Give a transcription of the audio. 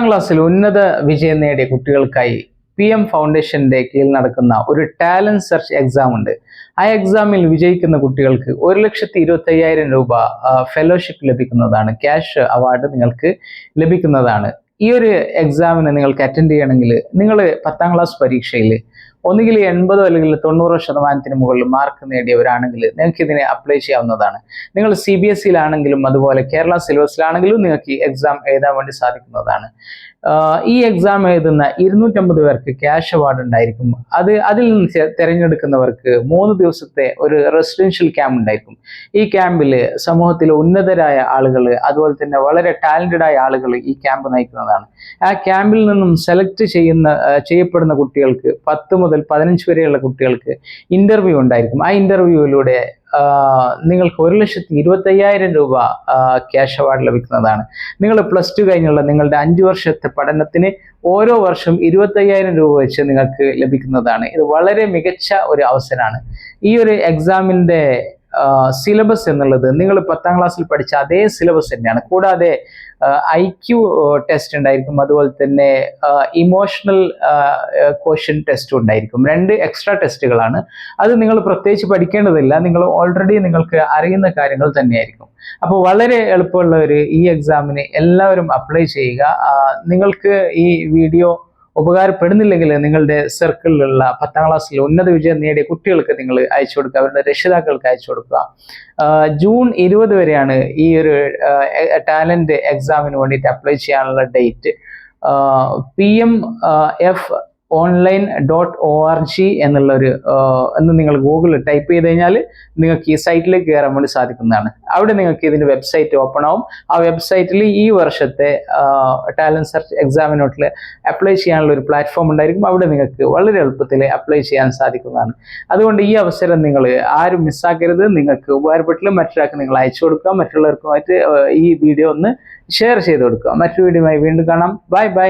ക്ലാസ്സിൽ ഉന്നത വിജയം നേടിയ കുട്ടികൾക്കായി PM ഫൗണ്ടേഷന്റെ കീഴിൽ നടക്കുന്ന ഒരു ടാലന്റ് സെർച്ച് എക്സാം ഉണ്ട്. ആ എക്സാമിൽ വിജയിക്കുന്ന കുട്ടികൾക്ക് 1,25,000 രൂപ ഫെലോഷിപ്പ് ലഭിക്കുന്നതാണ്. ക്യാഷ് അവാർഡ് നിങ്ങൾക്ക് ലഭിക്കുന്നതാണ്. ഈ ഒരു എക്സാമിന് നിങ്ങൾക്ക് അറ്റൻഡ് ചെയ്യണമെങ്കിൽ നിങ്ങൾ 10ാം ക്ലാസ് പരീക്ഷയിൽ ഒന്നുകിൽ 80 അല്ലെങ്കിൽ 90% മുകളിൽ മാർക്ക് നേടിയവരാണെങ്കിൽ നിങ്ങൾക്ക് ഇതിനെ അപ്ലൈ ചെയ്യാവുന്നതാണ്. നിങ്ങൾ CBSE-യിലാണെങ്കിലും അതുപോലെ കേരള സിലബസിലാണെങ്കിലും നിങ്ങൾക്ക് ഈ എക്സാം എഴുതാൻ വേണ്ടി സാധിക്കുന്നതാണ്. ഈ എക്സാം എഴുതുന്ന 250 പേർക്ക് ക്യാഷ് അവാർഡ് ഉണ്ടായിരിക്കും. അതിൽ നിന്ന് തിരഞ്ഞെടുക്കുന്നവർക്ക് 3 ദിവസത്തെ ഒരു റെസിഡൻഷ്യൽ ക്യാമ്പ് ഉണ്ടായിരിക്കും. ഈ ക്യാമ്പിൽ സമൂഹത്തിലെ ഉന്നതരായ ആളുകൾ അതുപോലെ തന്നെ വളരെ ടാലന്റഡ് ആയ ആളുകൾ ഈ ക്യാമ്പ് നയിക്കുന്നതാണ്. ആ ക്യാമ്പിൽ നിന്നും സെലക്ട് ചെയ്യപ്പെടുന്ന കുട്ടികൾക്ക് 10 മുതൽ 15 വരെയുള്ള കുട്ടികൾക്ക് ഇന്റർവ്യൂ ഉണ്ടായിരിക്കും. ആ ഇന്റർവ്യൂവിലൂടെ നിങ്ങൾക്ക് 1,25,000 രൂപ ക്യാഷ് അവാർഡ് ലഭിക്കുന്നതാണ്. നിങ്ങൾ +2 കഴിഞ്ഞുള്ള നിങ്ങളുടെ 5 വർഷത്തെ പഠനത്തിന് ഓരോ വർഷം 25,000 രൂപ വെച്ച് നിങ്ങൾക്ക് ലഭിക്കുന്നതാണ്. ഇത് വളരെ മികച്ച ഒരു അവസരമാണ്. ഈ ഒരു എക്സാമിന്റെ സിലബസ് എന്നുള്ളത് നിങ്ങൾ 10ാം ക്ലാസ്സിൽ പഠിച്ച അതേ സിലബസ് തന്നെയാണ്. കൂടാതെ IQ ടെസ്റ്റ് ഉണ്ടായിരിക്കും, അതുപോലെ തന്നെ ഇമോഷണൽ ക്വസ്റ്റ്യൻ ടെസ്റ്റും ഉണ്ടായിരിക്കും. 2 എക്സ്ട്രാ ടെസ്റ്റുകളാണ്. അത് നിങ്ങൾ പ്രത്യേകിച്ച് പഠിക്കേണ്ടതില്ല, നിങ്ങൾ ഓൾറെഡി നിങ്ങൾക്ക് അറിയുന്ന കാര്യങ്ങൾ തന്നെയായിരിക്കും. അപ്പോൾ വളരെ എളുപ്പമുള്ള ഈ എക്സാമിന് എല്ലാവരും അപ്ലൈ ചെയ്യുക. നിങ്ങൾക്ക് ഈ വീഡിയോ ഉപകാരപ്പെടുന്നില്ലെങ്കിൽ നിങ്ങളുടെ സർക്കിളിലുള്ള 10ാം ക്ലാസ്സിൽ ഉന്നത വിജയം നേടിയ കുട്ടികൾക്ക് നിങ്ങൾ അയച്ചു കൊടുക്കുക, അവരുടെ രക്ഷിതാക്കൾക്ക് അയച്ചു കൊടുക്കുക. ജൂൺ 20 വരെയാണ് ഈ ഒരു ടാലന്റ് എക്സാമിന് വേണ്ടിയിട്ട് അപ്ലൈ ചെയ്യാനുള്ള ഡേറ്റ്. PMFonline.org എന്ന് നിങ്ങൾ ഗൂഗിളിൽ ടൈപ്പ് ചെയ്ത് കഴിഞ്ഞാൽ നിങ്ങൾക്ക് ഈ സൈറ്റിലേക്ക് കയറാൻ വേണ്ടി സാധിക്കുന്നതാണ്. അവിടെ നിങ്ങൾക്ക് ഇതിന്റെ വെബ്സൈറ്റ് ഓപ്പൺ ആവും. ആ വെബ്സൈറ്റിൽ ഈ വർഷത്തെ ടാലന്റ് സെർച്ച് എക്സാമിനോട്ടിൽ അപ്ലൈ ചെയ്യാനുള്ള ഒരു പ്ലാറ്റ്ഫോം ഉണ്ടായിരിക്കും. അവിടെ നിങ്ങൾക്ക് വളരെ എളുപ്പത്തിൽ അപ്ലൈ ചെയ്യാൻ സാധിക്കുന്നതാണ്. അതുകൊണ്ട് ഈ അവസരം നിങ്ങൾ ആരും മിസ്സാക്കരുത്. നിങ്ങൾക്ക് ഉപകാരപ്പെട്ടില്ല മറ്റൊരാൾക്ക് നിങ്ങൾ അയച്ചു കൊടുക്കുക, മറ്റുള്ളവർക്കുമായിട്ട് ഈ വീഡിയോ ഒന്ന് ഷെയർ ചെയ്ത് കൊടുക്കുക. മറ്റൊരു വീഡിയോയുമായി വീണ്ടും കാണാം. Bye bye.